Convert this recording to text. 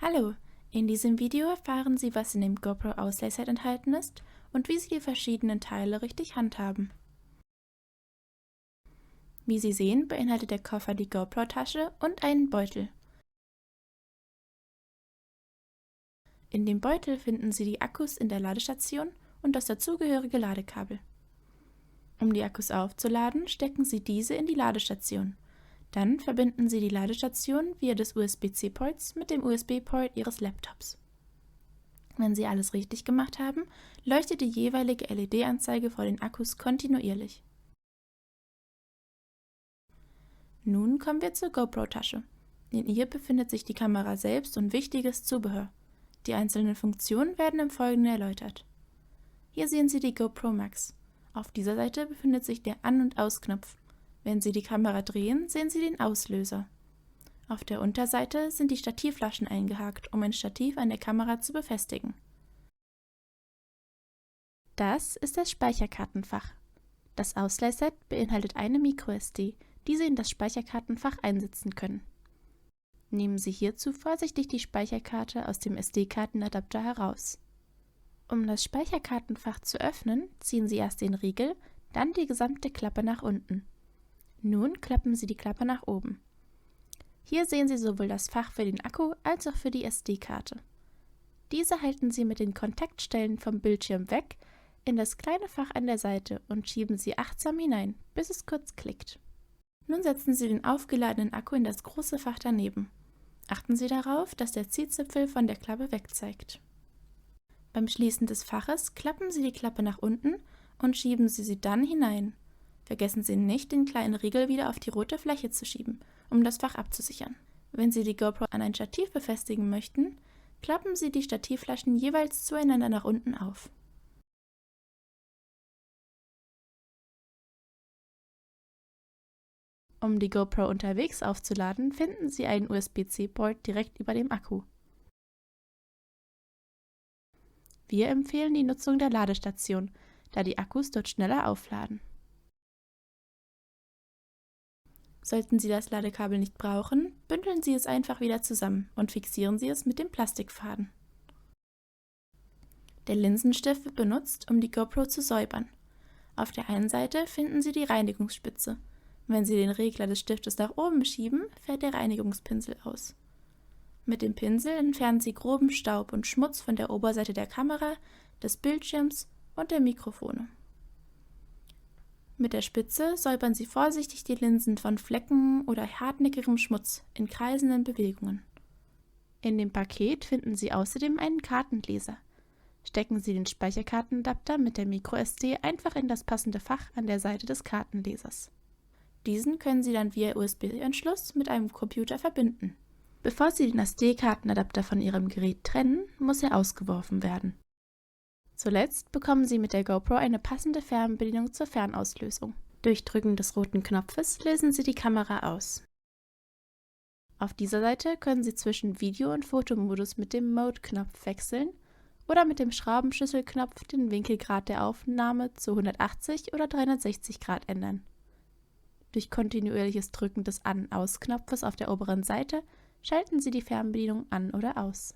Hallo, in diesem Video erfahren Sie, was in dem GoPro Auslöser enthalten ist und wie Sie die verschiedenen Teile richtig handhaben. Wie Sie sehen, beinhaltet der Koffer die GoPro-Tasche und einen Beutel. In dem Beutel finden Sie die Akkus in der Ladestation und das dazugehörige Ladekabel. Um die Akkus aufzuladen, stecken Sie diese in die Ladestation. Dann verbinden Sie die Ladestation via des USB-C-Ports mit dem USB-Port Ihres Laptops. Wenn Sie alles richtig gemacht haben, leuchtet die jeweilige LED-Anzeige vor den Akkus kontinuierlich. Nun kommen wir zur GoPro-Tasche. In ihr befindet sich die Kamera selbst und wichtiges Zubehör. Die einzelnen Funktionen werden im Folgenden erläutert. Hier sehen Sie die GoPro Max. Auf dieser Seite befindet sich der An- und Ausknopf. Wenn Sie die Kamera drehen, sehen Sie den Auslöser. Auf der Unterseite sind die Stativflaschen eingehakt, um ein Stativ an der Kamera zu befestigen. Das ist das Speicherkartenfach. Das Ausleihset beinhaltet eine microSD, die Sie in das Speicherkartenfach einsetzen können. Nehmen Sie hierzu vorsichtig die Speicherkarte aus dem SD-Kartenadapter heraus. Um das Speicherkartenfach zu öffnen, ziehen Sie erst den Riegel, dann die gesamte Klappe nach unten. Nun klappen Sie die Klappe nach oben. Hier sehen Sie sowohl das Fach für den Akku als auch für die SD-Karte. Diese halten Sie mit den Kontaktstellen vom Bildschirm weg in das kleine Fach an der Seite und schieben Sie achtsam hinein, bis es kurz klickt. Nun setzen Sie den aufgeladenen Akku in das große Fach daneben. Achten Sie darauf, dass der Ziehzipfel von der Klappe wegzeigt. Beim Schließen des Faches klappen Sie die Klappe nach unten und schieben Sie sie dann hinein. Vergessen Sie nicht, den kleinen Riegel wieder auf die rote Fläche zu schieben, um das Fach abzusichern. Wenn Sie die GoPro an ein Stativ befestigen möchten, klappen Sie die Stativflaschen jeweils zueinander nach unten auf. Um die GoPro unterwegs aufzuladen, finden Sie einen USB-C-Port direkt über dem Akku. Wir empfehlen die Nutzung der Ladestation, da die Akkus dort schneller aufladen. Sollten Sie das Ladekabel nicht brauchen, bündeln Sie es einfach wieder zusammen und fixieren Sie es mit dem Plastikfaden. Der Linsenstift wird benutzt, um die GoPro zu säubern. Auf der einen Seite finden Sie die Reinigungsspitze. Wenn Sie den Regler des Stiftes nach oben schieben, fährt der Reinigungspinsel aus. Mit dem Pinsel entfernen Sie groben Staub und Schmutz von der Oberseite der Kamera, des Bildschirms und der Mikrofone. Mit der Spitze säubern Sie vorsichtig die Linsen von Flecken oder hartnäckigem Schmutz in kreisenden Bewegungen. In dem Paket finden Sie außerdem einen Kartenleser. Stecken Sie den Speicherkartenadapter mit der microSD einfach in das passende Fach an der Seite des Kartenlesers. Diesen können Sie dann via USB-Anschluss mit einem Computer verbinden. Bevor Sie den SD-Kartenadapter von Ihrem Gerät trennen, muss er ausgeworfen werden. Zuletzt bekommen Sie mit der GoPro eine passende Fernbedienung zur Fernauslösung. Durch Drücken des roten Knopfes lösen Sie die Kamera aus. Auf dieser Seite können Sie zwischen Video- und Fotomodus mit dem Mode-Knopf wechseln oder mit dem Schraubenschlüsselknopf den Winkelgrad der Aufnahme zu 180 oder 360 Grad ändern. Durch kontinuierliches Drücken des An-Aus-Knopfes auf der oberen Seite schalten Sie die Fernbedienung an oder aus.